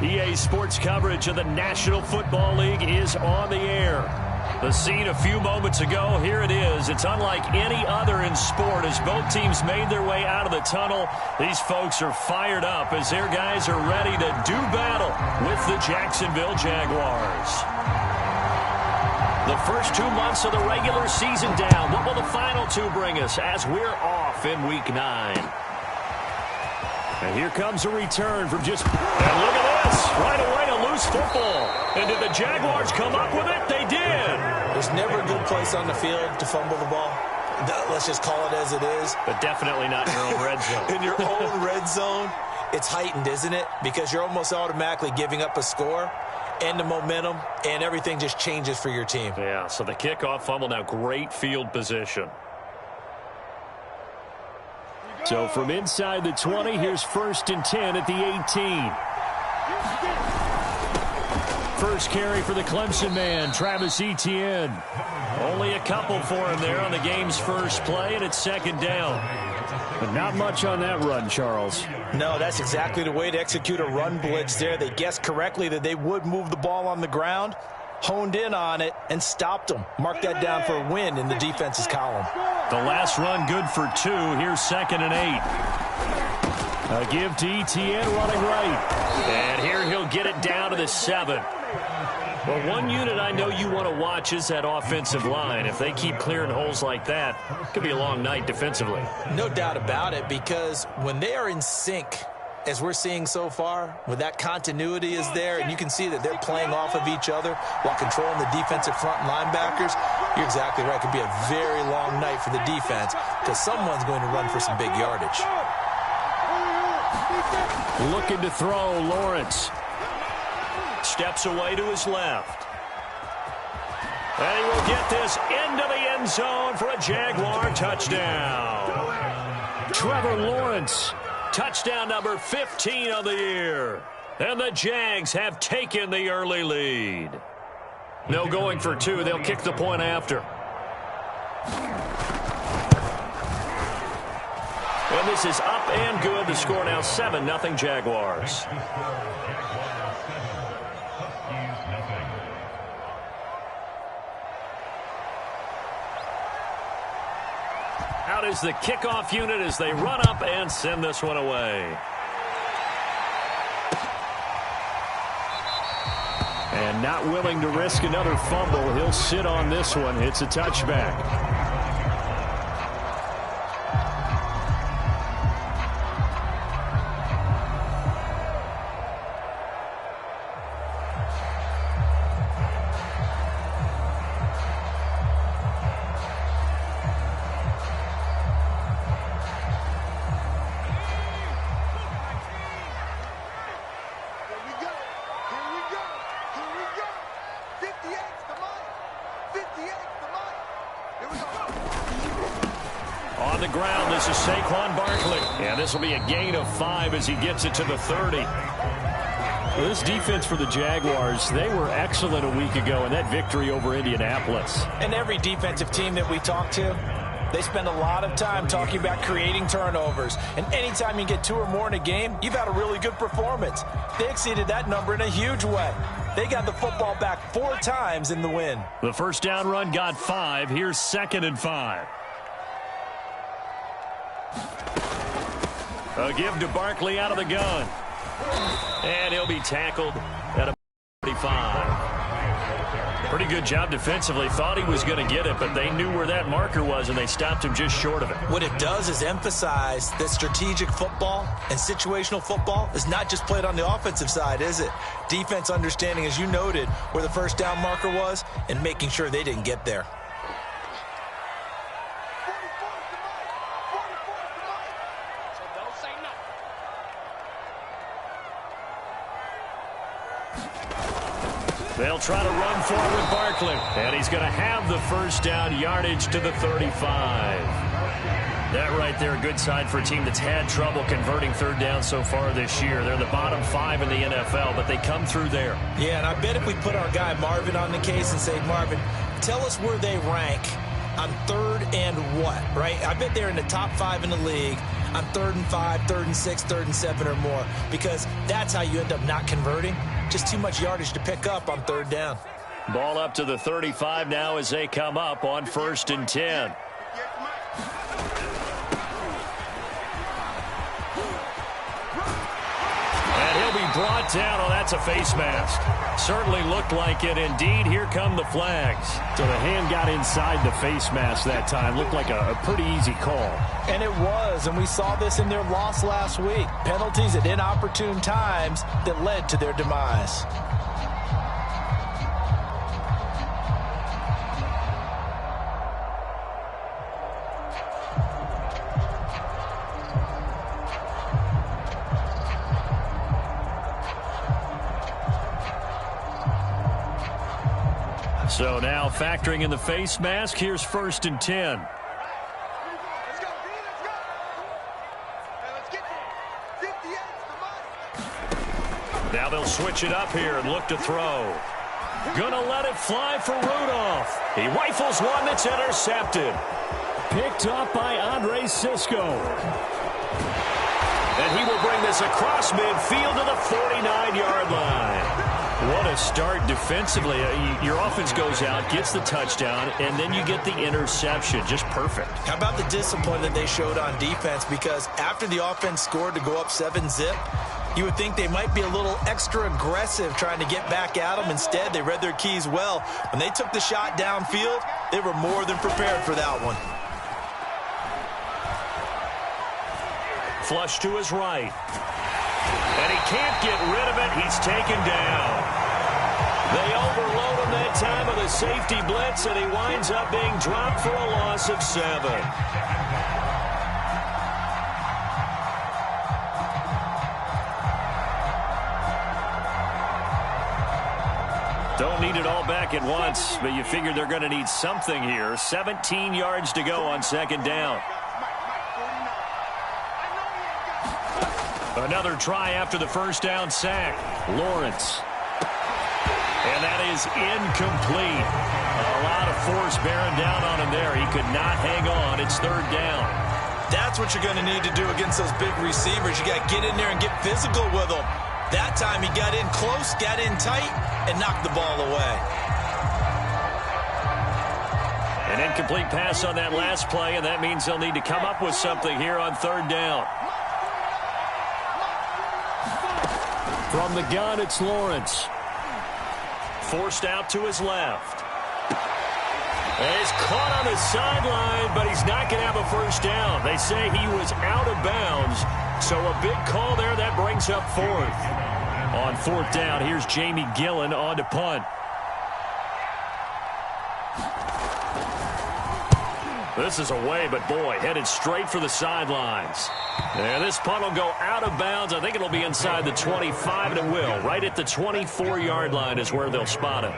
EA Sports coverage of the National Football League is on the air. The scene a few moments ago, here it is. It's unlike any other in sport as both teams made their way out of the tunnel. These folks are fired up as their guys are ready to do battle with the Jacksonville Jaguars. The first 2 months of the regular season down. What will the final two bring us as we're off in Week 9? And here comes a return from just... And look at this. Right away, a loose football. And did the Jaguars come up with it? They did. There's never a good place on the field to fumble the ball. Let's just call it as it is. But definitely not in your own red zone. In your own red zone, it's heightened, isn't it? Because you're almost automatically giving up a score and the momentum, and everything just changes for your team. Yeah, so the kickoff fumble, now great field position. So from inside the 20, here's 1st and 10 at the 18. First carry for the Clemson man, Travis Etienne. Only a couple for him there on the game's first play, and it's 2nd down. But not much on that run, Charles. No, that's exactly the way to execute a run blitz there. They guessed correctly that they would move the ball on the ground, honed in on it, and stopped them. Mark that down for a win in the defense's column. The last run good for 2. Here's 2nd and 8. A give to Etienne running right. And here he'll get it down to the 7. Well, one unit I know you want to watch is that offensive line. If they keep clearing holes like that, it could be a long night defensively. No doubt about it, because when they are in sync, as we're seeing so far, when that continuity is there, and you can see that they're playing off of each other while controlling the defensive front linebackers, you're exactly right. It could be a very long night for the defense because someone's going to run for some big yardage. Looking to throw, Lawrence. Steps away to his left. And he will get this into the end zone for a Jaguar touchdown. Trevor Lawrence, touchdown number 15 of the year. And the Jags have taken the early lead. No going for 2. They'll kick the point after. And this is up and good. The score now 7-0 Jaguars. Out is the kickoff unit as they run up and send this one away. And not willing to risk another fumble. He'll sit on this one. It's a touchback. On the ground, this is Saquon Barkley. And this will be a gain of 5 as he gets it to the 30. Well, this defense for the Jaguars, they were excellent a week ago in that victory over Indianapolis. And every defensive team that we talk to, they spend a lot of time talking about creating turnovers. And anytime you get 2 or more in a game, you've had a really good performance. They exceeded that number in a huge way. They got the football back 4 times in the win. The first down run got 5. Here's 2nd and 5. A give to Barkley out of the gun. And he'll be tackled at a 45. Pretty good job defensively. Thought he was going to get it, but they knew where that marker was, and they stopped him just short of it. What it does is emphasize that strategic football and situational football is not just played on the offensive side, is it? Defense understanding, as you noted, where the first down marker was and making sure they didn't get there. They'll try to run forward with Barkley. And he's going to have the first down, yardage to the 35. That right there, a good sign for a team that's had trouble converting 3rd down so far this year. They're the bottom 5 in the NFL, but they come through there. Yeah, and I bet if we put our guy Marvin on the case and say, Marvin, tell us where they rank on 3rd and what, right? I bet they're in the top 5 in the league on 3rd and 5, 3rd and 6, 3rd and 7 or more, because that's how you end up not converting. Just too much yardage to pick up on 3rd down. Ball up to the 35 now as they come up on 1st and 10. Brought down. Oh, that's a face mask. Certainly looked like it. Indeed, here come the flags. So the hand got inside the face mask that time. Looked like a pretty easy call. And it was, and we saw this in their loss last week. Penalties at inopportune times that led to their demise. So now factoring in the face mask, here's 1st and 10. Now they'll switch it up here and look to throw. Gonna let it fly for Rudolph. He rifles one that's intercepted. Picked up by Andre Cisco. And he will bring this across midfield to the 49-yard line. What a start defensively. Your offense goes out, gets the touchdown, and then you get the interception. Just perfect. How about the discipline that they showed on defense? Because after the offense scored to go up 7-zip, you would think they might be a little extra aggressive trying to get back at them. Instead, they read their keys well. When they took the shot downfield, they were more than prepared for that one. Flush to his right. And he can't get rid of it. He's taken down. They overload him that time with a safety blitz, and he winds up being dropped for a loss of 7. Don't need it all back at once, but you figure they're going to need something here. 17 yards to go on 2nd down. Another try after the 1st down sack. Lawrence. And that is incomplete. A lot of force bearing down on him there. He could not hang on. It's 3rd down. That's what you're going to need to do against those big receivers. You got to get in there and get physical with them. That time he got in close, got in tight, and knocked the ball away. An incomplete pass on that last play, and that means they'll need to come up with something here on 3rd down. From the gun, it's Lawrence. Forced out to his left. And he's caught on the sideline, but he's not going to have a 1st down. They say he was out of bounds, so a big call there. That brings up 4th. On 4th down, here's Jamie Gillen on to punt. This is away, but boy, headed straight for the sidelines. And this punt will go out of bounds. I think it'll be inside the 25, and it will. Right at the 24-yard line is where they'll spot him.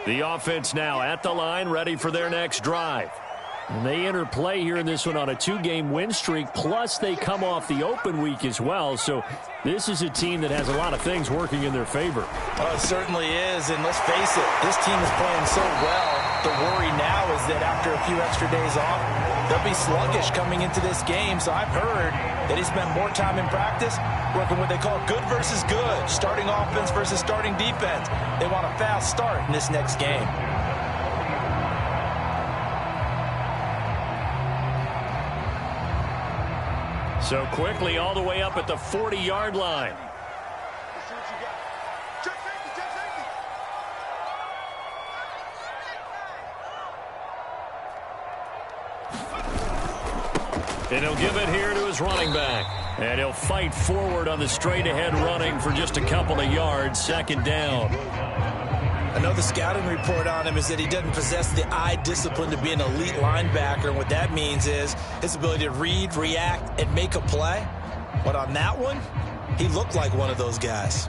The offense now at the line, ready for their next drive. And they enter play here in this one on a 2-game win streak, plus they come off the open week as well. So this is a team that has a lot of things working in their favor. Oh, it certainly is, and let's face it, this team is playing so well. The worry now is that after a few extra days off, they'll be sluggish coming into this game. So I've heard that he spent more time in practice working what they call good versus good, starting offense versus starting defense. They want a fast start in this next game. So quickly all the way up at the 40-yard line. And he'll give it here to his running back. And he'll fight forward on the straight-ahead running for just a couple of yards. 2nd down. I know the scouting report on him is that he doesn't possess the eye discipline to be an elite linebacker. And what that means is his ability to read, react, and make a play. But on that one, he looked like one of those guys.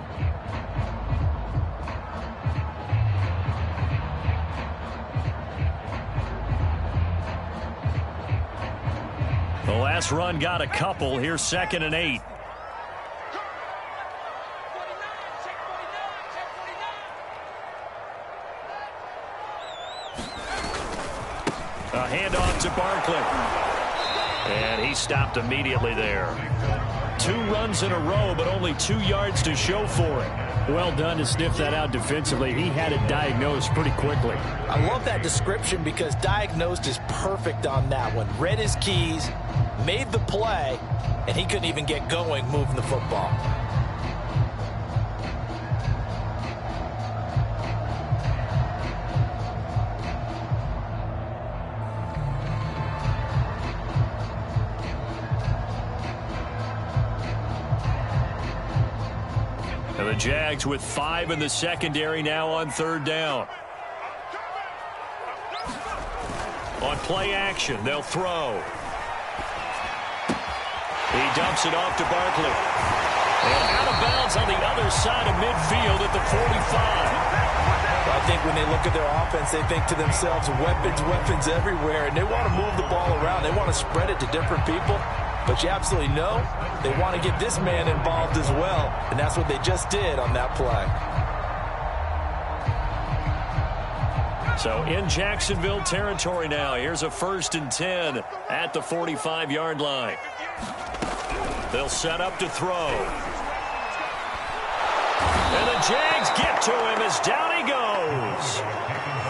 The last run got a couple. Here's 2nd and 8. A handoff to Barkley. And he stopped immediately there. 2 runs in a row, but only 2 yards to show for it. Well done to sniff that out defensively. He had it diagnosed pretty quickly. I love that description because diagnosed is perfect on that one. Read his keys, made the play, and he couldn't even get going moving the football. And the Jags with 5 in the secondary now on 3rd down. On play action, they'll throw. He dumps it off to Barkley. And out of bounds on the other side of midfield at the 45. I think when they look at their offense, they think to themselves, weapons, weapons everywhere, and they want to move the ball around. They want to spread it to different people. But you absolutely know they want to get this man involved as well, and that's what they just did on that play. So in Jacksonville territory now, here's a 1st and 10 at the 45-yard line. They'll set up to throw. And the Jags get to him as down he goes.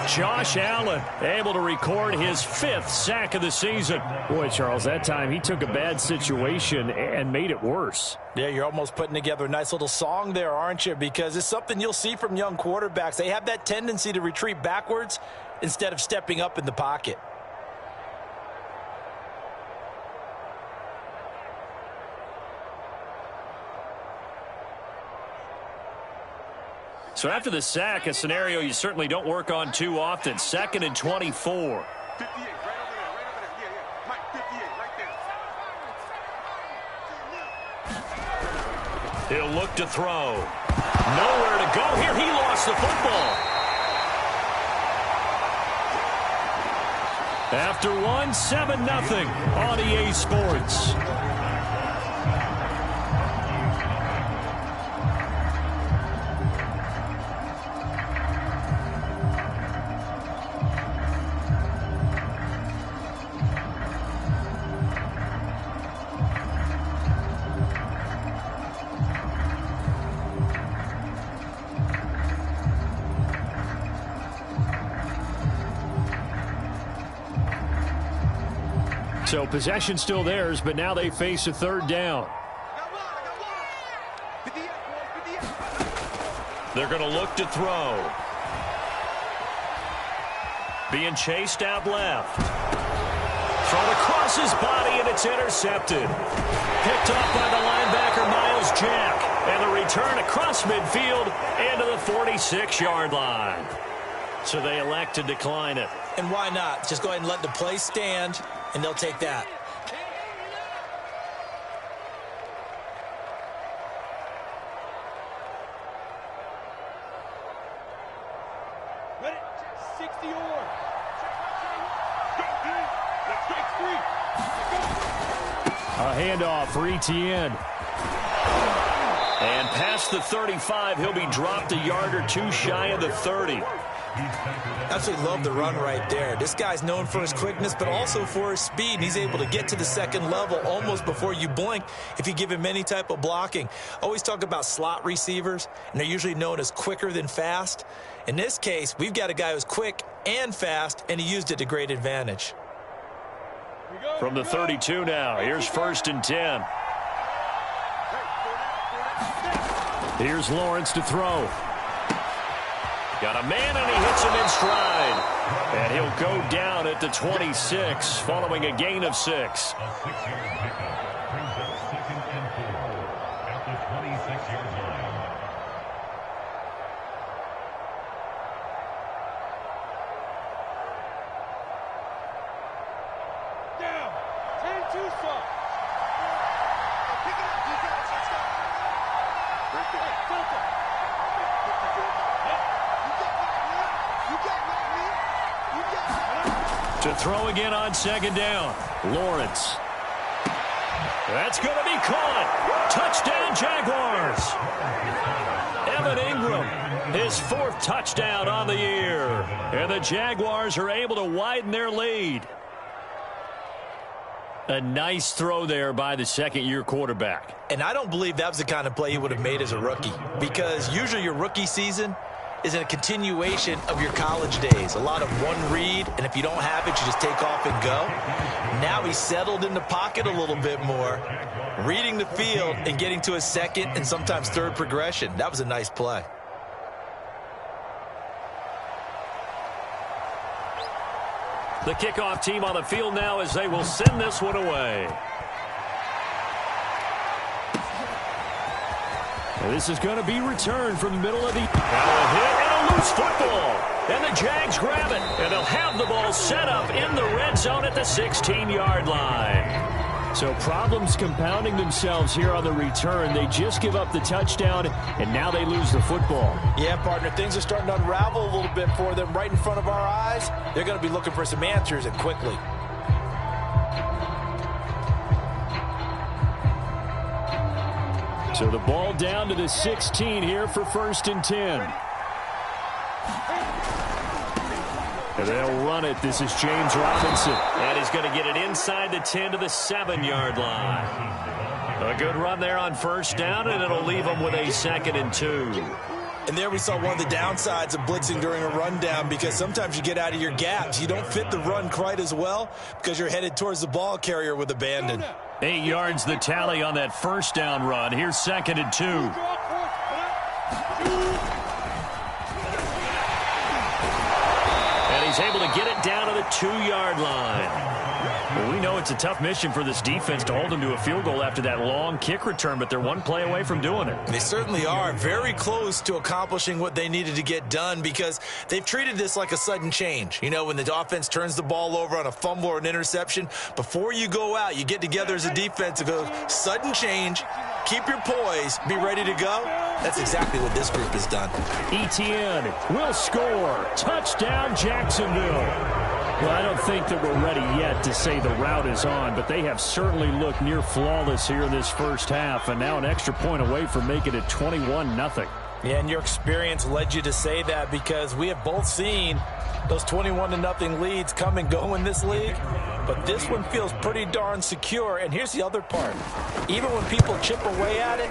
Josh Allen able to record his 5th sack of the season. Boy, Charles, that time he took a bad situation and made it worse. Yeah, you're almost putting together a nice little song there, aren't you? Because it's something you'll see from young quarterbacks. They have that tendency to retreat backwards instead of stepping up in the pocket. So after the sack, a scenario you certainly don't work on too often. 2nd and 24. 58, right over there, Yeah, Mike, 58, right there. He'll look to throw. Nowhere to go here. He lost the football. After one, 7-0 on EA Sports. So possession still theirs, but now they face a 3rd down. They're going to look to throw. Being chased out left. Thrown across his body, and it's intercepted. Picked off by the linebacker, Miles Jack. And the return across midfield into the 46-yard line. So they elect to decline it. And why not? Just go ahead and let the play stand, and they'll take that. Ready? 60 or. A handoff for Etienne. And past the 35, he'll be dropped a yard or 2 shy of the 30. Absolutely love the run right there. This guy's known for his quickness, but also for his speed. And he's able to get to the 2nd level almost before you blink if you give him any type of blocking. Always talk about slot receivers, and they're usually known as quicker than fast. In this case, we've got a guy who's quick and fast, and he used it to great advantage. From the 32 now, here's 1st and 10. Here's Lawrence to throw. Got a man, and he hits him in stride. And he'll go down at the 26, following a gain of 6. A 6-yard pickup brings up 2nd and 4 at the 26-yard line. Down. 10-2 soft. To throw again on second down. Lawrence. That's going to be caught. Touchdown, Jaguars. Evan Ingram, his 4th touchdown on the year. And the Jaguars are able to widen their lead. A nice throw there by the second-year quarterback. And I don't believe that was the kind of play he would have made as a rookie, because usually your rookie season is a continuation of your college days. A lot of one read, and if you don't have it, you just take off and go. Now he's settled in the pocket a little bit more, reading the field and getting to his second and sometimes third progression. That was a nice play. The kickoff team on the field now as they will send this one away. And this is going to be returned from the middle of the... Now a hit and a loose football. And the Jags grab it. And they'll have the ball set up in the red zone at the 16-yard line. So problems compounding themselves here on the return. They just give up the touchdown, and now they lose the football. Yeah, partner, things are starting to unravel a little bit for them right in front of our eyes. They're going to be looking for some answers, and quickly. So the ball down to the 16 here for 1st and 10. And they'll run it. This is James Robinson. And he's going to get it inside the 10 to the 7-yard line. A good run there on 1st down, and it'll leave them with a 2nd and 2. And there we saw one of the downsides of blitzing during a rundown, because sometimes you get out of your gaps. You don't fit the run quite as well because you're headed towards the ball carrier with abandon. 8 yards the tally on that 1st down run. Here's 2nd and 2. And he's able to get it down to the 2-yard line. Well, we know it's a tough mission for this defense to hold them to a field goal after that long kick return, but they're one play away from doing it. They certainly are very close to accomplishing what they needed to get done, because they've treated this like a sudden change. You know, when the offense turns the ball over on a fumble or an interception, before you go out, you get together as a defense and go, sudden change, keep your poise, be ready to go. That's exactly what this group has done. Etienne will score. Touchdown, Jacksonville. Well, I don't think that we're ready yet to say the route is on, but they have certainly looked near flawless here in this first half, and now an extra point away from making it 21-0. Yeah, and your experience led you to say that, because we have both seen those 21-0 leads come and go in this league, but this one feels pretty darn secure. And here's the other part. Even when people chip away at it,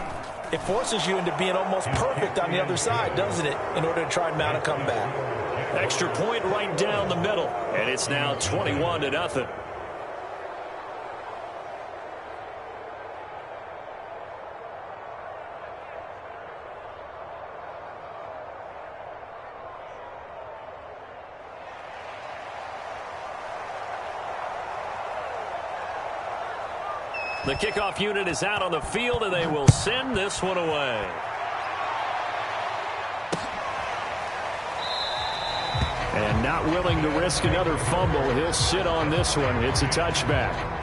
it forces you into being almost perfect on the other side, doesn't it, in order to try and mount a comeback. Extra point right down the middle, and it's now 21-0. The kickoff unit is out on the field, and they will send this one away. And not willing to risk another fumble, he'll sit on this one. It's a touchback.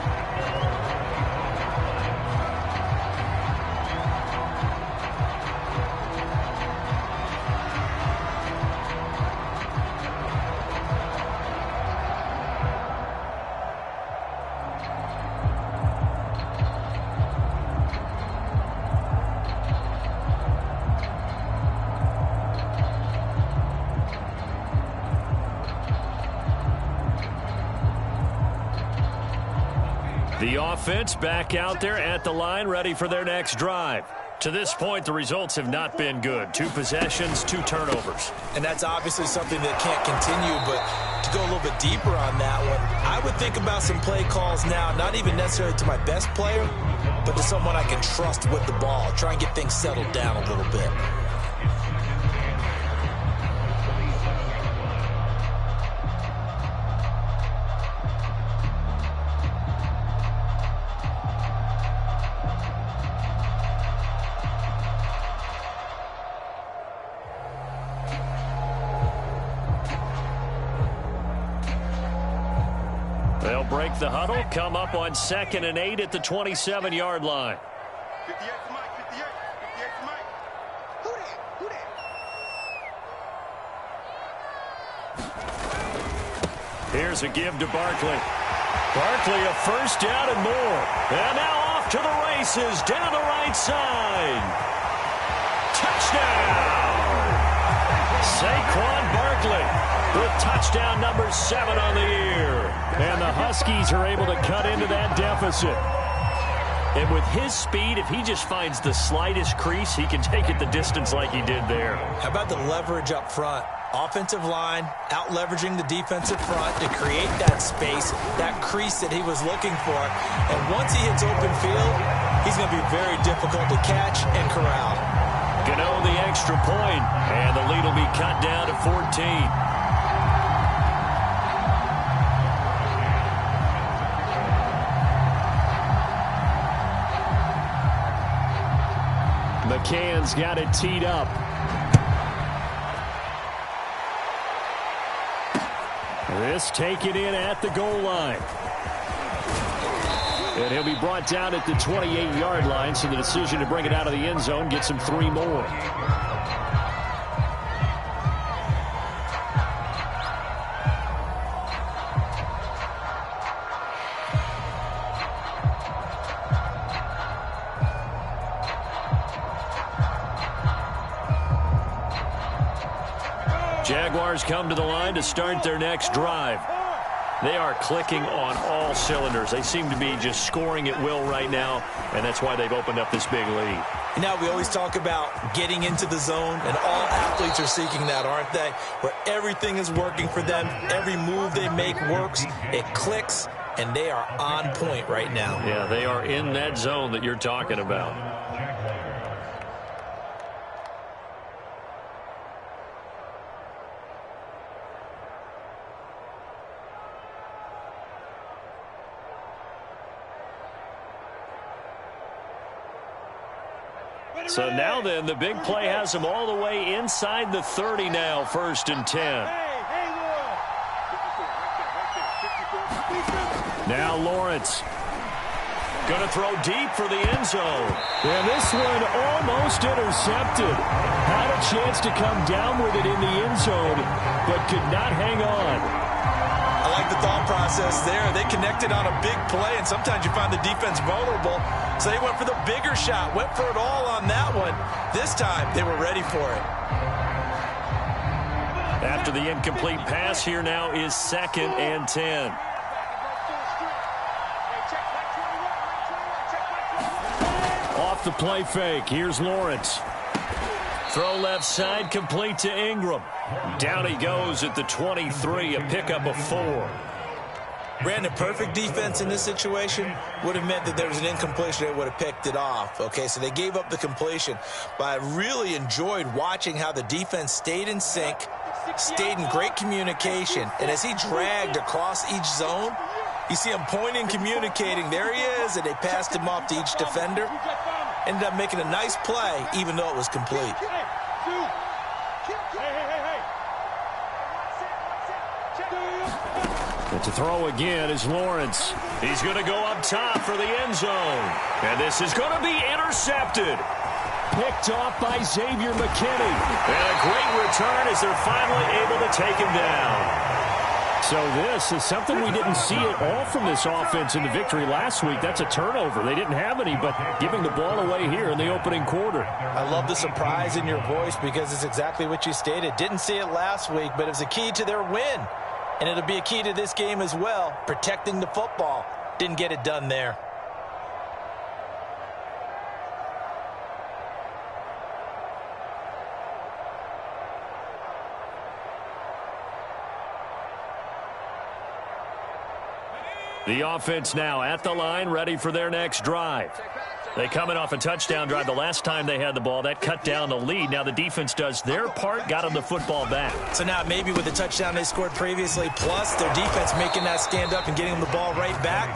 The offense back out there at the line, ready for their next drive. To this point, the results have not been good. 2 possessions, 2 turnovers. And that's obviously something that can't continue, but to go a little bit deeper on that one, I would think about some play calls now, not even necessarily to my best player, but to someone I can trust with the ball. Try and get things settled down a little bit. They'll break the huddle, come up on 2nd and 8 at the 27-yard line. 58 to Mike, 58 to Mike. Who that? Who that? Here's a give to Barkley. Barkley a first down and more. And now off to the races down the right side. Touchdown! Saquon Barkley with touchdown number 7 on the year. And the Huskies are able to cut into that deficit. And with his speed, if he just finds the slightest crease, he can take it the distance like he did there. How about the leverage up front? Offensive line out-leveraging the defensive front to create that space, that crease that he was looking for. And once he hits open field, he's going to be very difficult to catch and corral. Gano the extra point, and the lead will be cut down to 14. McCann's got it teed up. This taken in at the goal line. And he'll be brought down at the 28-yard line, so the decision to bring it out of the end zone gets him 3 more. Jaguars come to the line to start their next drive. They are clicking on all cylinders. They seem to be just scoring at will right now, and that's why they've opened up this big lead. Now, we always talk about getting into the zone, and all athletes are seeking that, aren't they? Where everything is working for them. Every move they make works. It clicks, and they are on point right now. Yeah, they are in that zone that you're talking about. So now then, the big play has them all the way inside the 30 now, 1st and 10. Now Lawrence. Going to throw deep for the end zone. And this one almost intercepted. Had a chance to come down with it in the end zone, but could not hang on. I like the thought process there. They connected on a big play, and sometimes you find the defense vulnerable. So they went for the bigger shot, went for it all on that one. This time, they were ready for it. After the incomplete pass, here now is 2nd and 10. Off the play fake, here's Lawrence. Throw left side, complete to Ingram. Down he goes at the 23, a pickup of 4. Brandon, perfect defense in this situation would have meant that there was an incompletion. They would have picked it off. Okay, so they gave up the completion. But I really enjoyed watching how the defense stayed in sync, stayed in great communication. And as he dragged across each zone, you see him pointing, communicating. There he is, and they passed him off to each defender. Ended up making a nice play, even though it was complete. But to throw again is Lawrence. He's going to go up top for the end zone. And this is going to be intercepted. Picked off by Xavier McKinney. And a great return as they're finally able to take him down. So this is something we didn't see at all from this offense in the victory last week. That's a turnover. They didn't have any, but giving the ball away here in the opening quarter. I love the surprise in your voice because it's exactly what you stated. Didn't see it last week, but it was a key to their win. And it'll be a key to this game as well, protecting the football. Didn't get it done there. The offense now at the line, ready for their next drive. They coming off a touchdown drive the last time they had the ball. That cut down the lead. Now the defense does their part, got them the football back. So now maybe with the touchdown they scored previously, plus their defense making that stand up and getting them the ball right back,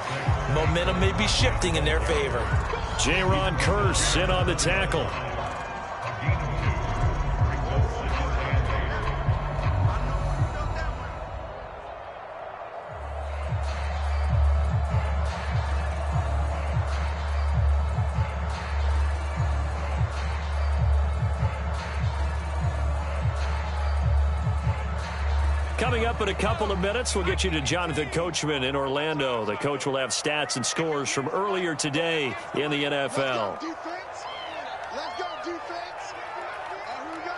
momentum may be shifting in their favor. Jaron Kearse in on the tackle. Coming up in a couple of minutes, we'll get you to Jonathan Coachman in Orlando. The coach will have stats and scores from earlier today in the NFL. Let's go, defense. Let's go, defense. And here we go.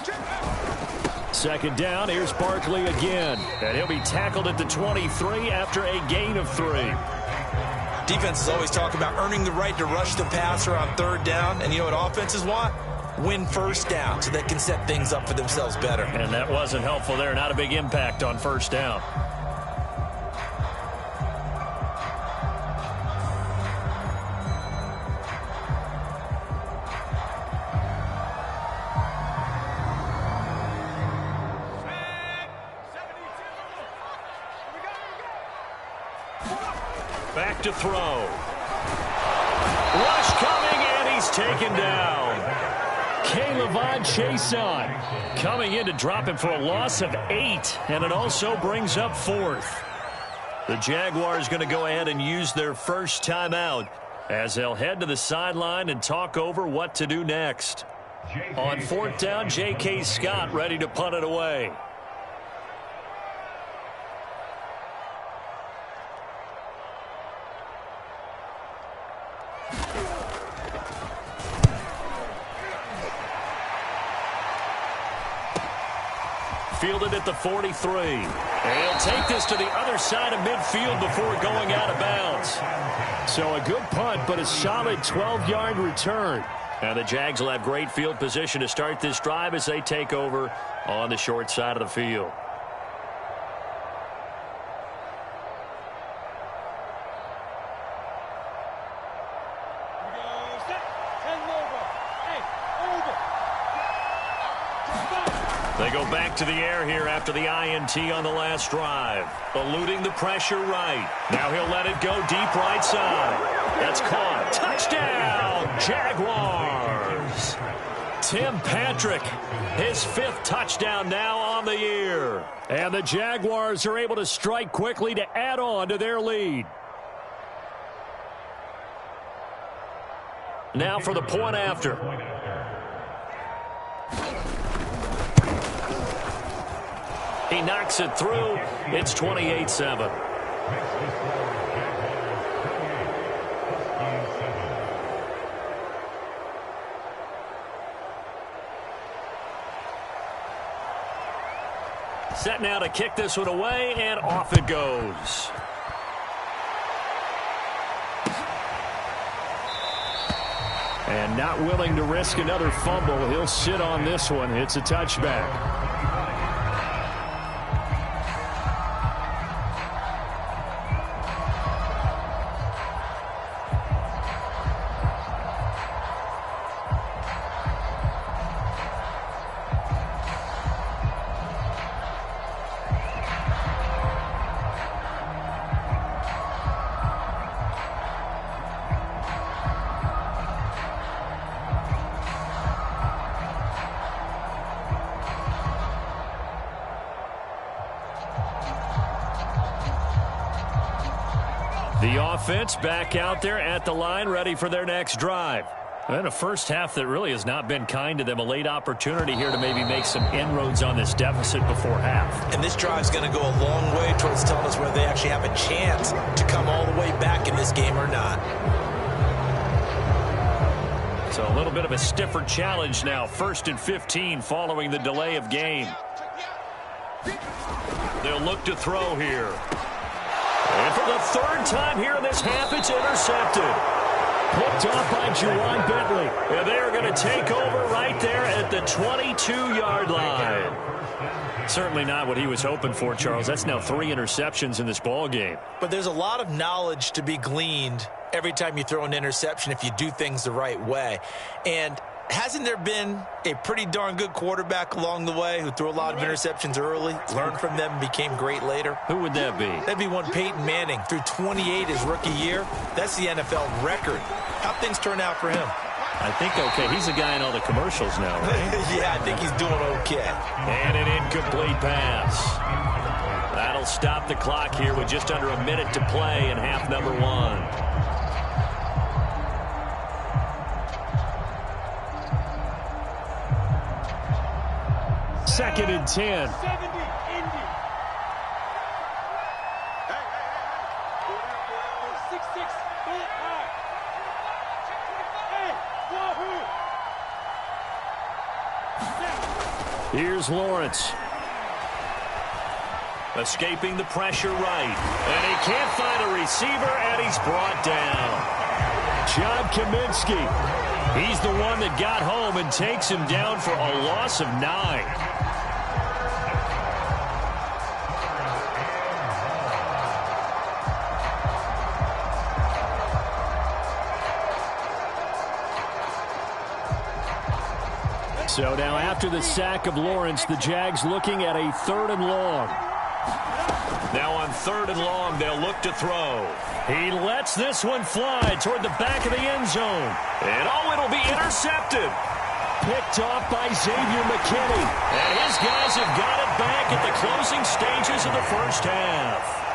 Check. Second down, here's Barkley again. And he'll be tackled at the 23 after a gain of 3. Defenses always talk about earning the right to rush the passer on third down. And you know what offenses want? Win first down so they can set things up for themselves better. And that wasn't helpful there. Not a big impact on first down. Back to throw. Rush coming, and he's taken down. K'Lavon Chaisson coming in to drop him for a loss of 8, and it also brings up 4th. The Jaguars going to go ahead and use their first timeout as they'll head to the sideline and talk over what to do next. On 4th down, J.K. Scott ready to punt it away. Fielded at the 43. And he'll take this to the other side of midfield before going out of bounds. So a good punt, but a solid 12-yard return. And the Jags will have great field position to start this drive as they take over on the short side of the field. They go back to the air here after the INT on the last drive. Eluding the pressure right. Now he'll let it go deep right side. That's caught. Touchdown, Jaguars. Tim Patrick, his 5th touchdown now on the year. And the Jaguars are able to strike quickly to add on to their lead. Now for the point after. He knocks it through. It's 28-7. Set now to kick this one away, and off it goes. And not willing to risk another fumble, he'll sit on this one. It's a touchback. The offense back out there at the line, ready for their next drive. And a first half that really has not been kind to them. A late opportunity here to maybe make some inroads on this deficit before half. And this drive's going to go a long way towards telling us whether they actually have a chance to come all the way back in this game or not. So a little bit of a stiffer challenge now. 1st and 15 following the delay of game. They'll look to throw here. And for the 3rd time here in this half, it's intercepted. Picked off by Juwan Bentley. And they're going to take over right there at the 22-yard line. Certainly not what he was hoping for, Charles. That's now 3 interceptions in this ball game. But there's a lot of knowledge to be gleaned every time you throw an interception if you do things the right way. And hasn't there been a pretty darn good quarterback along the way who threw a lot of interceptions early, learned from them, and became great later? Who would that be? That'd be one Peyton Manning. Threw 28 his rookie year. That's the NFL record. How'd things turn out for him? I think okay. He's the guy in all the commercials now, right? Yeah, I think he's doing okay. And an incomplete pass. That'll stop the clock here with just under a minute to play in half number 1. 2nd and 10. Here's Lawrence. Escaping the pressure right. And he can't find a receiver, and he's brought down. John Kaminsky. He's the one that got home and takes him down for a loss of 9. So now after the sack of Lawrence, the Jags looking at a 3rd and long. Now on 3rd and long, they'll look to throw. He lets this one fly toward the back of the end zone. And it'll be intercepted. Picked off by Xavier McKinney. And his guys have got it back at the closing stages of the first half.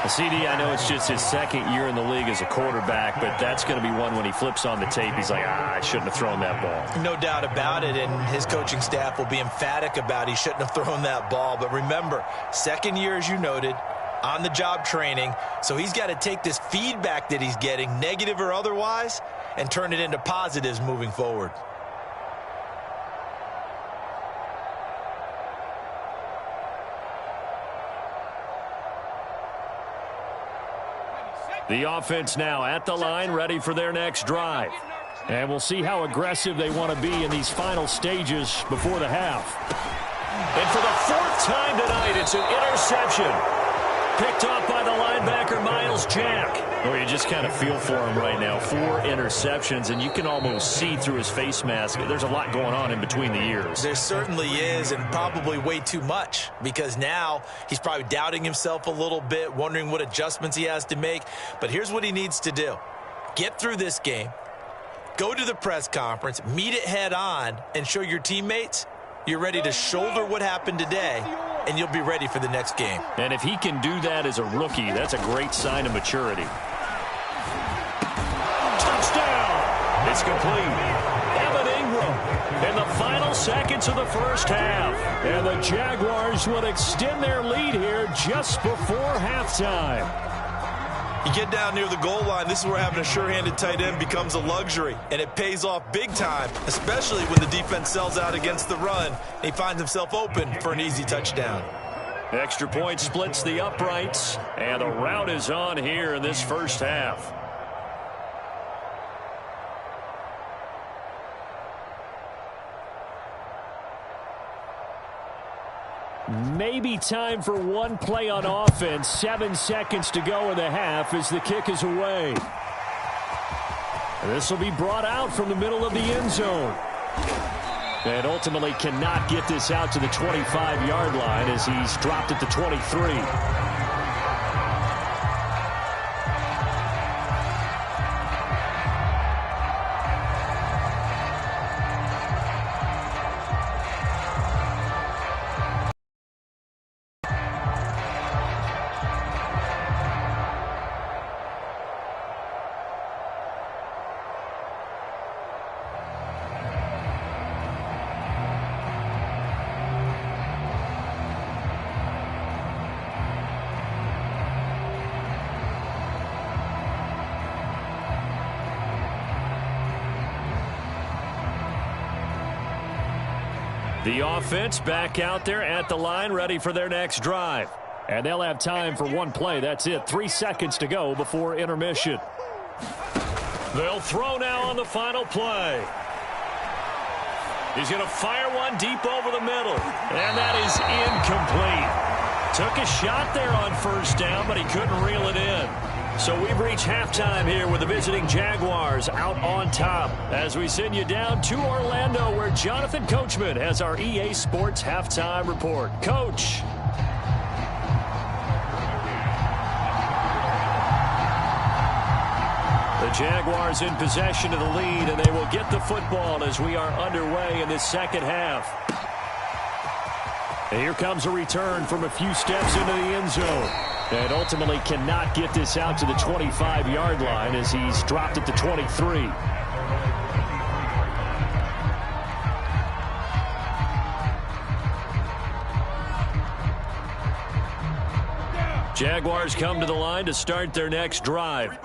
CD, I know it's just his 2nd year in the league as a quarterback, but that's going to be one when he flips on the tape. He's like, I shouldn't have thrown that ball. No doubt about it, and his coaching staff will be emphatic about he shouldn't have thrown that ball. But remember, 2nd year, as you noted, on-the-job training, so he's got to take this feedback that he's getting, negative or otherwise, and turn it into positives moving forward. The offense now at the line, ready for their next drive. And we'll see how aggressive they want to be in these final stages before the half. And for the 4th time tonight, it's an interception. Picked off by the linebacker, Miles Jack. Oh, you just kind of feel for him right now. 4 interceptions, and you can almost see through his face mask. There's a lot going on in between the ears. There certainly is, and probably way too much, because now he's probably doubting himself a little bit, wondering what adjustments he has to make. But here's what he needs to do. Get through this game, go to the press conference, meet it head on, and show your teammates you're ready to shoulder what happened today, and you'll be ready for the next game. And if he can do that as a rookie, that's a great sign of maturity. Touchdown! It's complete. Evan Ingram in the final seconds of the first half. And the Jaguars would extend their lead here just before halftime. You get down near the goal line, this is where having a sure-handed tight end becomes a luxury, and it pays off big time, especially when the defense sells out against the run, and he finds himself open for an easy touchdown. Extra point splits the uprights, and the rout is on here in this first half. Maybe time for one play on offense. 7 seconds to go in the half as the kick is away. This will be brought out from the middle of the end zone. And ultimately cannot get this out to the 25-yard line as he's dropped at the 23. The offense back out there at the line, ready for their next drive. And they'll have time for one play. That's it. 3 seconds to go before intermission. They'll throw now on the final play. He's going to fire one deep over the middle. And that is incomplete. Took a shot there on first down, but he couldn't reel it in. So we've reached halftime here with the visiting Jaguars out on top as we send you down to Orlando where Jonathan Coachman has our EA Sports halftime report. Coach. The Jaguars in possession of the lead, and they will get the football as we are underway in this second half. And here comes a return from a few steps into the end zone. And ultimately cannot get this out to the 25-yard line as he's dropped at the 23. Jaguars come to the line to start their next drive.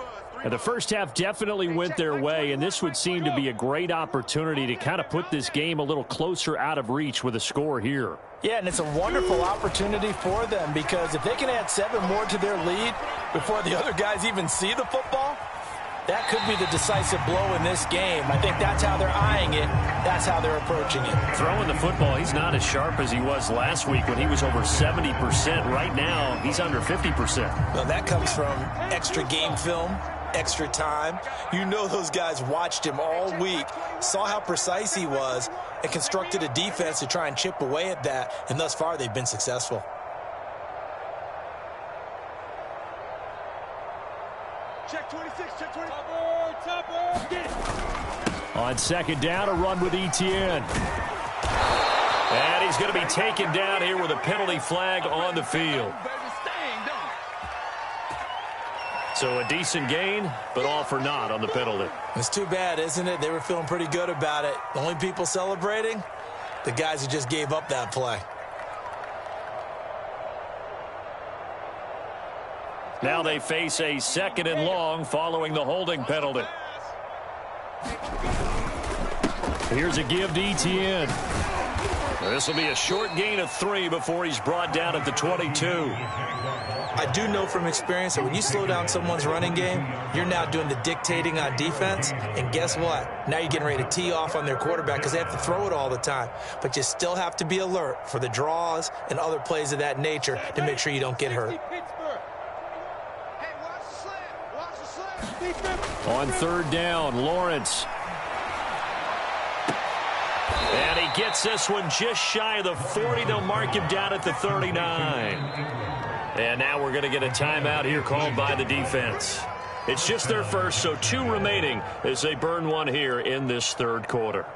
And the first half definitely went their way, and this would seem to be a great opportunity to kind of put this game a little closer out of reach with a score here. Yeah, and it's a wonderful opportunity for them because if they can add 7 more to their lead before the other guys even see the football, that could be the decisive blow in this game. I think that's how they're eyeing it. That's how they're approaching it. Throwing the football, he's not as sharp as he was last week when he was over 70%. Right now, he's under 50%. Well, that comes from extra game film, extra time. You know those guys watched him all week, saw how precise he was, and constructed a defense to try and chip away at that. And thus far, they've been successful. Check 26, check 20. On second down, a run with Etienne. And he's going to be taken down here with a penalty flag on the field. So a decent gain, but all for naught on the penalty. It's too bad, isn't it? They were feeling pretty good about it. The only people celebrating, the guys who just gave up that play. Now they face a 2nd and long following the holding penalty. Here's a give to Etienne. This will be a short gain of 3 before he's brought down at the 22. I do know from experience that when you slow down someone's running game, you're now doing the dictating on defense. And guess what? Now you're getting ready to tee off on their quarterback because they have to throw it all the time. But you still have to be alert for the draws and other plays of that nature to make sure you don't get hurt. On third down, Lawrence. And he gets this one just shy of the 40. They'll mark him down at the 39. And now we're going to get a timeout here called by the defense. It's just their first, so 2 remaining as they burn one here in this third quarter.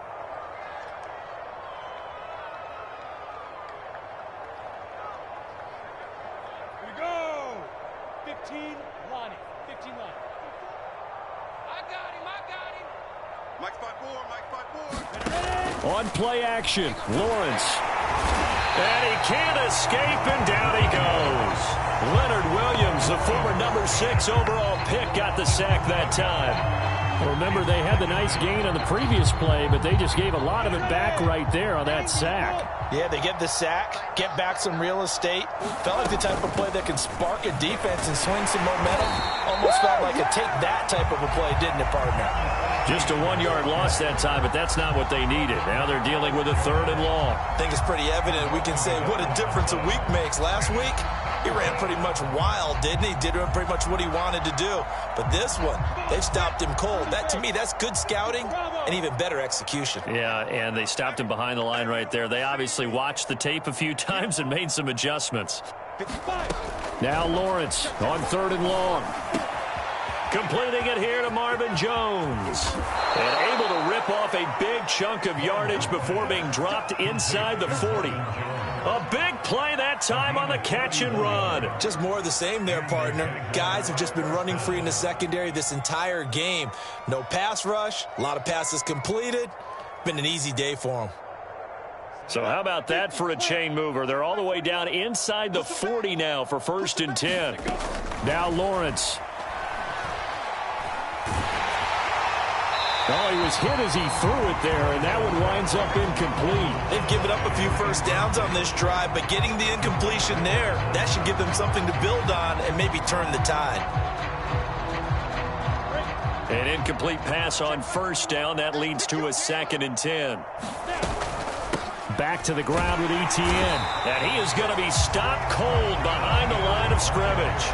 Here we go. 15, Lonnie. 15, Lonnie. I got him. Mike 5-4, Mike 5-4. On play action, Lawrence. And he can't escape, and down he goes. Leonard Williams, the former number 6 overall pick, got the sack that time. Remember, they had the nice gain on the previous play, but they just gave a lot of it back right there on that sack. Yeah, they get the sack, get back some real estate. Felt like the type of play that can spark a defense and swing some momentum. Almost felt like a take that type of a play, didn't it, partner? Just a 1-yard loss that time, but that's not what they needed. Now they're dealing with a 3rd and long. I think it's pretty evident. We can say what a difference a week makes. Last week, he ran pretty much wild, didn't he? Did pretty much what he wanted to do. But this one, they've stopped him cold. That, to me, that's good scouting and even better execution. Yeah, and they stopped him behind the line right there. They obviously watched the tape a few times and made some adjustments. Now Lawrence on 3rd and long. Completing it here to Marvin Jones. And able to rip off a big chunk of yardage before being dropped inside the 40. A big play that time on the catch and run. Just more of the same there, partner. Guys have just been running free in the secondary this entire game. No pass rush, a lot of passes completed. Been an easy day for them. So how about that for a chain mover? They're all the way down inside the 40 now for 1st and 10. Now Lawrence. Oh, he was hit as he threw it there, and that one winds up incomplete. They've given up a few first downs on this drive, but getting the incompletion there, that should give them something to build on and maybe turn the tide. An incomplete pass on 1st down. That leads to a 2nd and 10. Back to the ground with Etienne. And he is going to be stopped cold behind the line of scrimmage.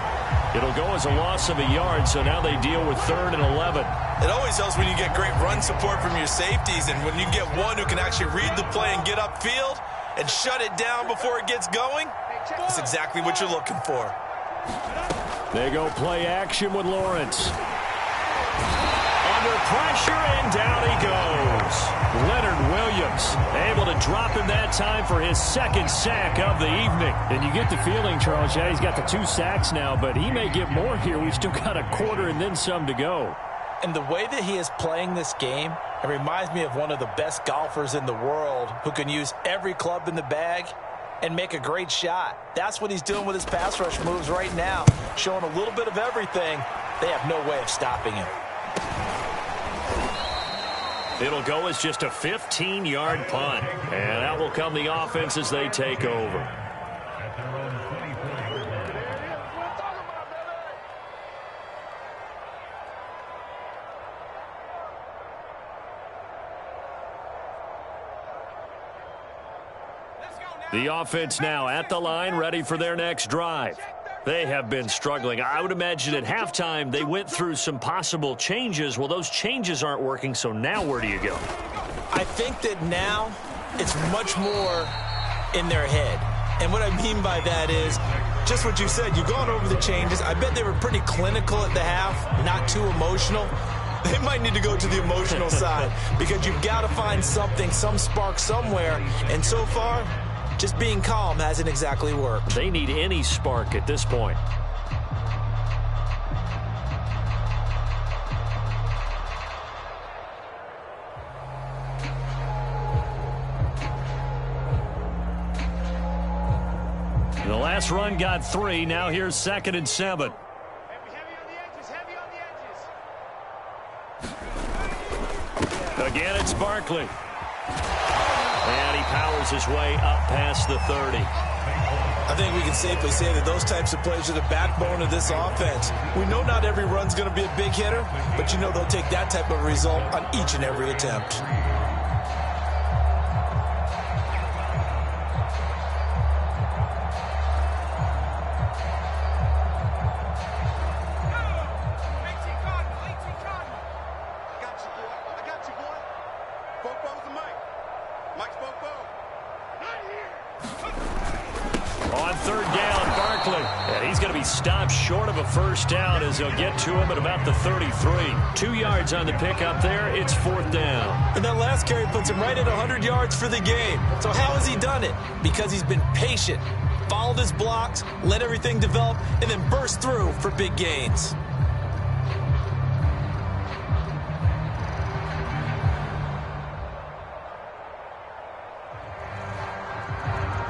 It'll go as a loss of a yard, so now they deal with 3rd and 11. It always helps when you get great run support from your safeties, and when you get one who can actually read the play and get upfield and shut it down before it gets going, that's exactly what you're looking for. They go play action with Lawrence. Under pressure, and down he goes. Leonard Williams able to drop him that time for his 2nd sack of the evening. And you get the feeling, Charles, yeah, he's got the 2 sacks now, but he may get more here. We've still got a quarter and then some to go. And the way that he is playing this game, it reminds me of one of the best golfers in the world who can use every club in the bag and make a great shot. That's what he's doing with his pass rush moves right now, showing a little bit of everything. They have no way of stopping him. It'll go as just a 15-yard punt. And out will come the offense as they take over. At their own 24-yard line. The offense now at the line, ready for their next drive. They have been struggling. I would imagine at halftime they went through some possible changes. Well, those changes aren't working, so now where do you go? I think that now it's much more in their head. And what I mean by that is just what you said. You've gone over the changes. I bet they were pretty clinical at the half, not too emotional. They might need to go to the emotional side because you've got to find something, some spark somewhere. And so far, just being calm hasn't exactly worked. They need any spark at this point. The last run got 3. Now here's 2nd and 7. Heavy on the edges, heavy on the edges. Again, it's Barkley. And he powers his way up past the 30. I think we can safely say that those types of plays are the backbone of this offense. We know not every run's going to be a big hitter, but you know they'll take that type of result on each and every attempt. On 3rd down, Barkley. And he's going to be stopped short of a first down as they'll get to him at about the 33. 2 yards on the pickup there. It's 4th down. And that last carry puts him right at 100 yards for the game. So how has he done it? Because he's been patient, followed his blocks, let everything develop, and then burst through for big gains.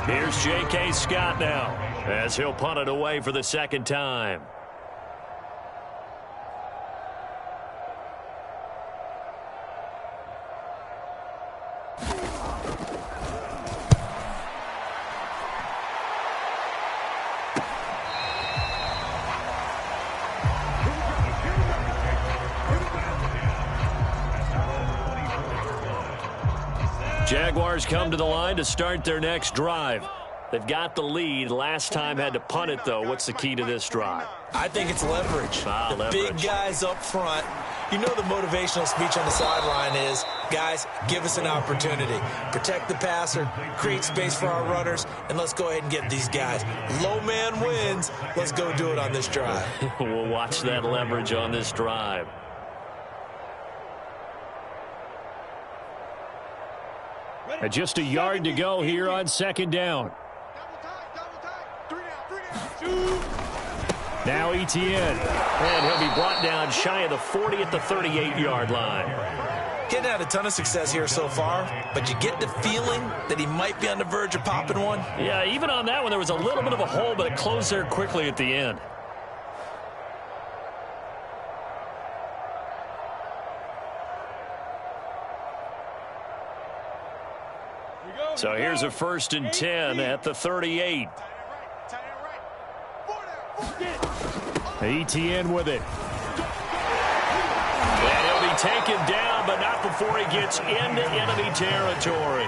Here's J.K. Scott now as he'll punt it away for the 2nd time. Jaguars come to the line to start their next drive. They've got the lead. Last time had to punt it, though. What's the key to this drive? I think it's leverage. Leverage. Big guys up front. You know the motivational speech on the sideline is, guys, give us an opportunity. Protect the passer, create space for our runners, and let's go ahead and get these guys. Low man wins. Let's go do it on this drive. We'll watch that leverage on this drive. And just a yard to go here on 2nd down. Now Etienne. And he'll be brought down shy of the 40 at the 38-yard line. Getting had a ton of success here so far, but you get the feeling that he might be on the verge of popping one. Yeah, even on that one, there was a little bit of a hole, but it closed there quickly at the end. So here's a 1st and 10 at the 38. Etienne with it. And he'll be taken down, but not before he gets into enemy territory.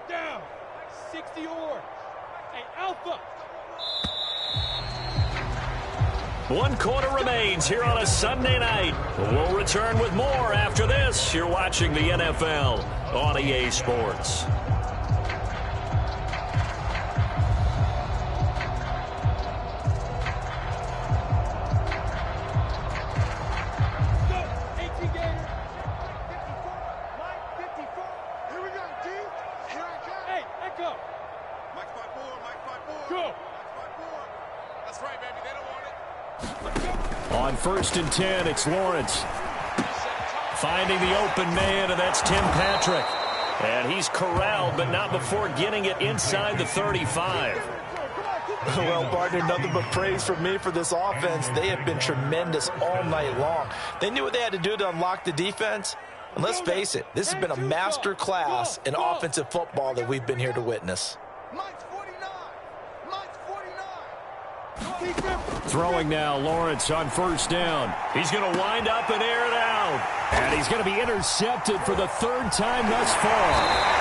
Down. 60 oars. Hey, Alpha. 1 quarter remains here on a Sunday night. We'll return with more after this. You're watching the NFL on EA Sports. Mike's 5'4", Mike's 5'4". Go. Mike's 5'4". That's right, baby. They don't want it. On 1st and 10, it's Lawrence. Finding the open man, and that's Tim Patrick. And he's corralled, but not before getting it inside the 35. Well, partner, nothing but praise from me for this offense. They have been tremendous all night long. They knew what they had to do to unlock the defense. And let's face it, this has been a master class in offensive football that we've been here to witness. Mike's 49. Mike's 49. Throwing now, Lawrence on 1st down. He's going to wind up and air it out. And he's going to be intercepted for the 3rd time thus far.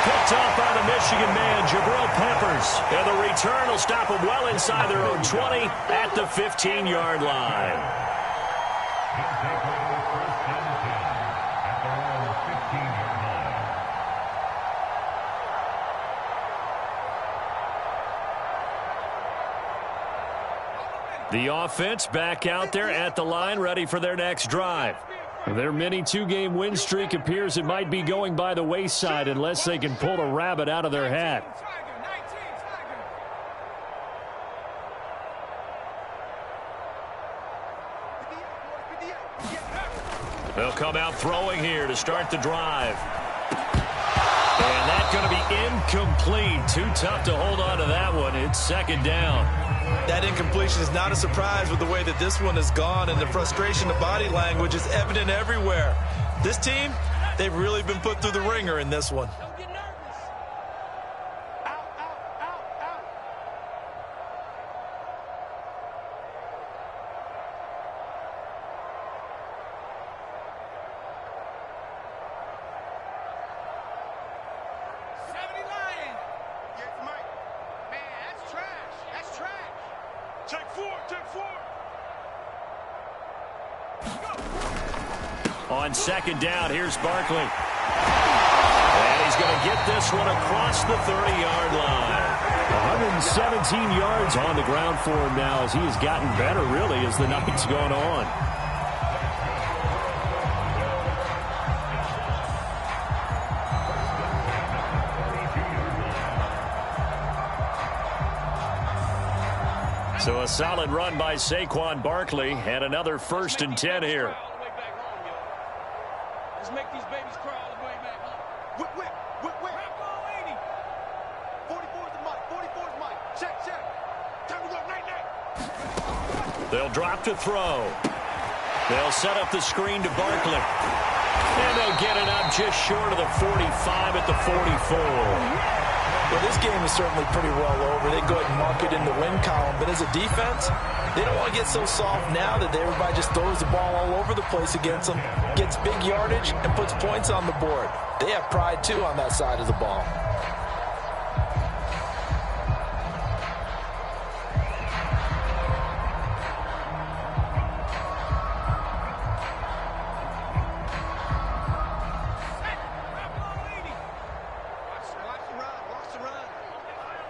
Picked up by the Michigan man, Jabril Peppers. And the return will stop them well inside their own 20 at the 15-yard line. The offense back out there at the line, ready for their next drive. Their mini 2-game win streak appears it might be going by the wayside unless they can pull a rabbit out of their hat. They'll come out throwing here to start the drive. And that's going to be incomplete. Too tough to hold on to that one. It's 2nd down. That incompletion is not a surprise with the way that this one has gone, and the frustration of body language is evident everywhere. This team, they've really been put through the ringer in this one. Don't get nervous. Out, out, out, out. Yeah, it's Mike. Man, that's trash. That's trash. Take 4. Take 4. On 2nd down, here's Barkley. And he's going to get this one across the 30-yard line. 117 yards on the ground for him now as he has gotten better, really, as the night's gone on. So a solid run by Saquon Barkley and another 1st and 10 here. Let's make these babies cry all the way back home. Whip, whip, whip, whip. Rap on 80. 44's the Mike. 44's Mike. Check, check. Time to go, night, night. They'll drop to throw. They'll set up the screen to Barkley. And they'll get it up just short of the 45 at the 44. Well, this game is certainly pretty well over. They go ahead and mark it in the win column. But as a defense, they don't want to get so soft now that everybody just throws the ball all over the place against them, gets big yardage, and puts points on the board. They have pride, too, on that side of the ball. Watch the run. Watch the run.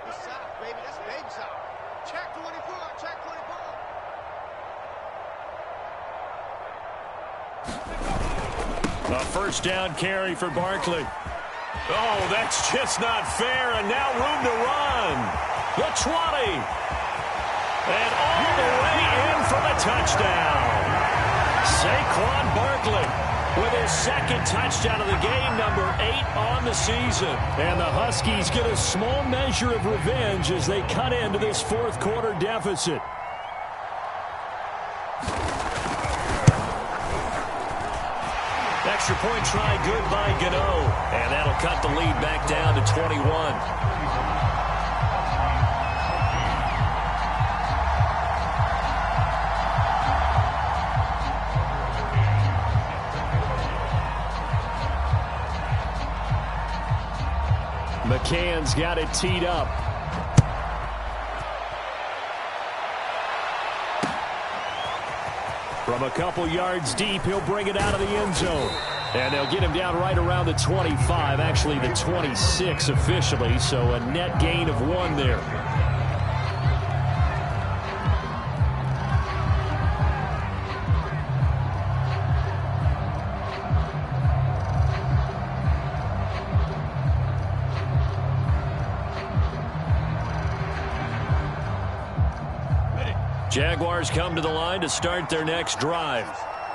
It's south, baby. That's baby south. Check 24. Check 24. A 1st down carry for Barkley. Oh, that's just not fair, and now room to run. The 20. And all the way in for the touchdown. Saquon Barkley with his 2nd touchdown of the game, number 8 on the season. And the Huskies get a small measure of revenge as they cut into this 4th quarter deficit. Extra point try good by Gano. And that'll cut the lead back down to 21. McCann's got it teed up. From a couple yards deep, he'll bring it out of the end zone. And they'll get him down right around the 25, actually the 26 officially, so a net gain of 1 there. Jaguars come to the line to start their next drive.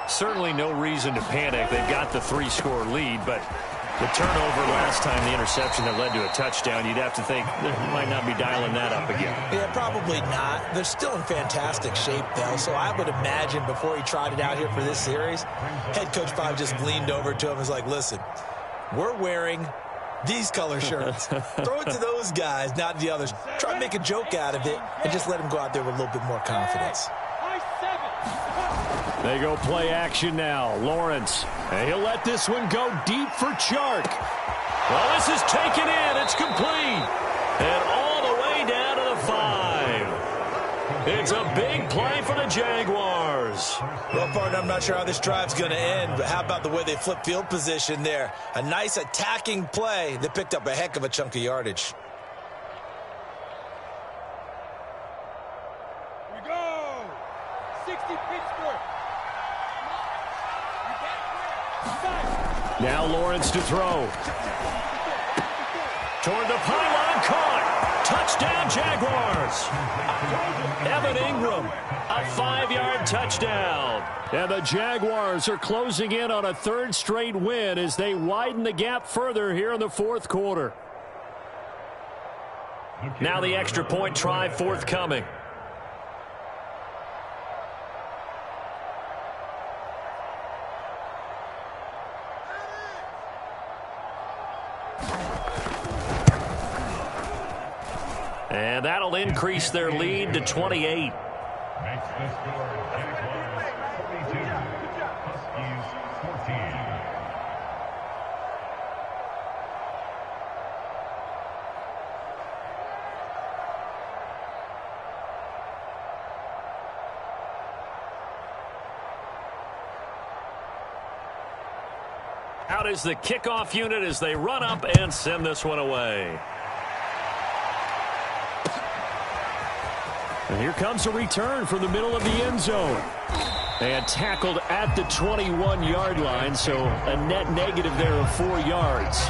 Certainly no reason to panic. They've got the 3-score lead, but the turnover last time, the interception that led to a touchdown, you'd have to think they might not be dialing that up again. Yeah, probably not. They're still in fantastic shape, though, so I would imagine before he tried it out here for this series, head coach probably just leaned over to him and was like, listen, we're wearing these color shirts. Throw it to those guys, not the others. Try to make a joke out of it and just let them go out there with a little bit more confidence. They go play action now. Lawrence. And he'll let this one go deep for Chark. Well, this is taken in. It's complete. And all the way down to the 5. It's a big play for the Jaguars. Well, partner, I'm not sure how this drive's going to end, but how about the way they flip field position there? A nice attacking play that picked up a heck of a chunk of yardage. Here we go. 60 Pittsburgh. Now Lawrence to throw. Toward the pylon, caught. Touchdown, Jaguars. Evan Ingram, a 5-yard touchdown. And the Jaguars are closing in on a 3rd straight win as they widen the gap further here in the 4th quarter. Now the extra point try forthcoming. And that'll increase their lead to 28. Makes the score Jaguars 42, Huskies 14. Out is the kickoff unit as they run up and send this one away. And here comes a return from the middle of the end zone. And tackled at the 21-yard line, so a net negative there of 4 yards.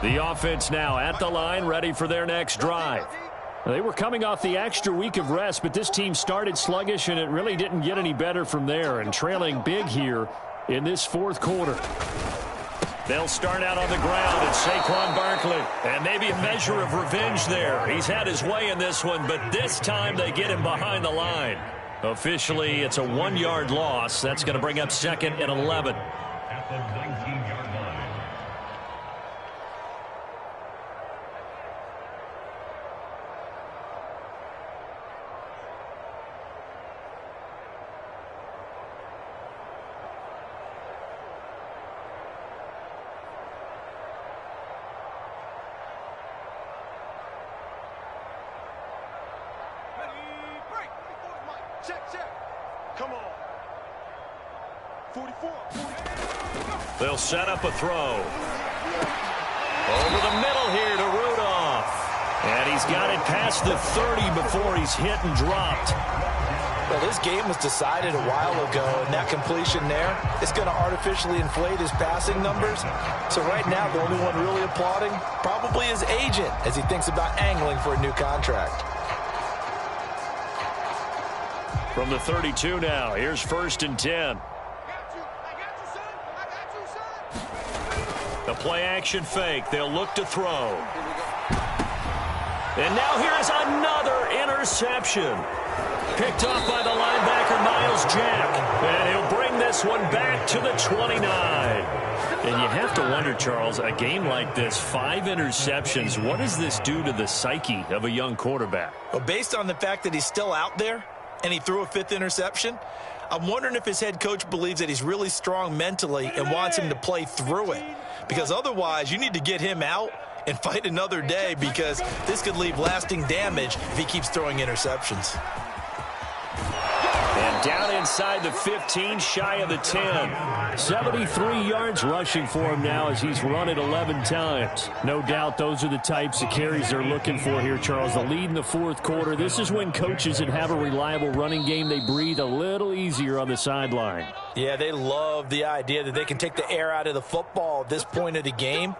The offense now at the line, ready for their next drive. They were coming off the extra week of rest, but this team started sluggish, and it really didn't get any better from there, and trailing big here in this 4th quarter. They'll start out on the ground, and Saquon Barkley. And maybe a measure of revenge there. He's had his way in this one, but this time they get him behind the line. Officially, it's a 1-yard loss. That's going to bring up 2nd and 11. At the 19-yard line. Come on. 44. They'll set up a throw. Over the middle here to Rudolph. And he's got it past the 30 before he's hit and dropped. Well, this game was decided a while ago, and that completion there is going to artificially inflate his passing numbers. So right now, the only one really applauding probably his agent as he thinks about angling for a new contract. From the 32 now, here's 1st and 10. The play-action fake. They'll look to throw. And now here's another interception. Picked off by the linebacker, Miles Jack. And he'll bring this one back to the 29. And you have to wonder, Charles, a game like this, 5 interceptions, what does this do to the psyche of a young quarterback? Well, based on the fact that he's still out there and he threw a 5th interception, I'm wondering if his head coach believes that he's really strong mentally and wants him to play through it. Because otherwise, you need to get him out and fight another day, because this could leave lasting damage if he keeps throwing interceptions. And Down inside the 15, shy of the 10. 73 yards rushing for him now as he's run it 11 times. No doubt those are the types of carries they're looking for here, Charles. The lead in the fourth quarter. This is when coaches that have a reliable running game, they breathe a little easier on the sideline. Yeah, they love the idea that they can take the air out of the football at this point of the game.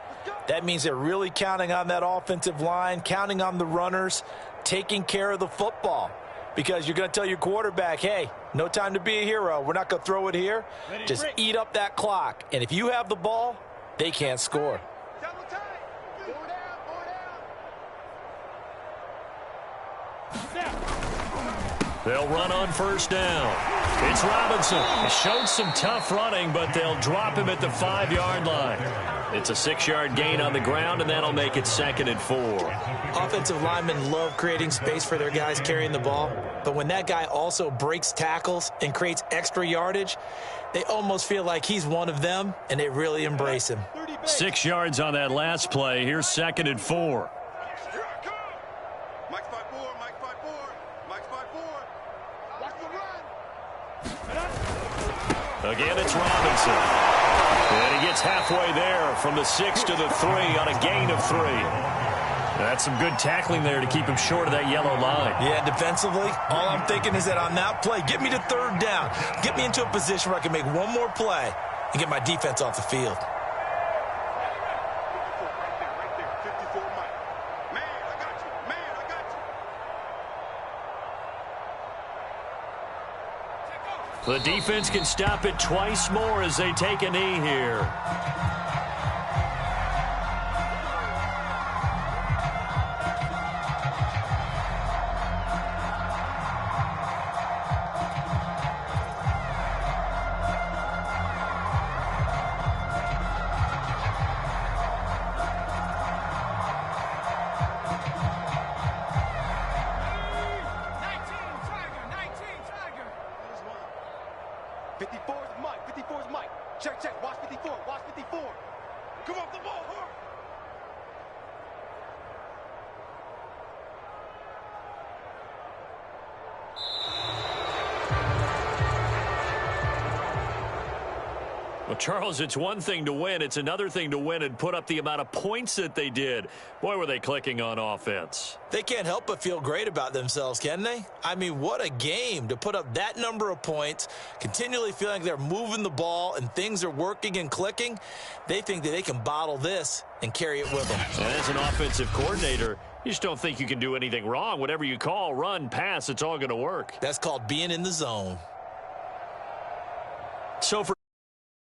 That means they're really counting on that offensive line, counting on the runners, taking care of the football. Because you're going to tell your quarterback, hey, no time to be a hero. We're not going to throw it here. Just eat up that clock. And if you have the ball, they can't score. Double time. 4 down, They'll run on first down. It's Robinson. He showed some tough running, but they'll drop him at the 5-yard line. It's a 6-yard gain on the ground, and that'll make it 2nd and 4. Offensive linemen love creating space for their guys carrying the ball. But when that guy also breaks tackles and creates extra yardage, they almost feel like he's one of them, and they really embrace him. 6 yards on that last play. Here's 2nd and 4. Mike's 5-4, Mike's 5-4, Mike's 5-4. Watch the run. Again, it's Robinson. And he gets halfway there from the 6 to the 3 on a gain of 3. That's some good tackling there to keep him short of that yellow line. Yeah, defensively, all I'm thinking is that on that play, get me to 3rd down. Get me into a position where I can make one more play and get my defense off the field. Right there, 54 Mike. Man, I got you. Man, I got you. The defense can stop it twice more as they take a knee here. Well, Charles, it's one thing to win. It's another thing to win and put up the amount of points that they did. Boy, were they clicking on offense. They can't help but feel great about themselves, can they? I mean, what a game to put up that number of points, continually feeling like they're moving the ball and things are working and clicking. They think that they can bottle this and carry it with them. And as an offensive coordinator, you just don't think you can do anything wrong. Whatever you call, run, pass, it's all going to work. That's called being in the zone. So for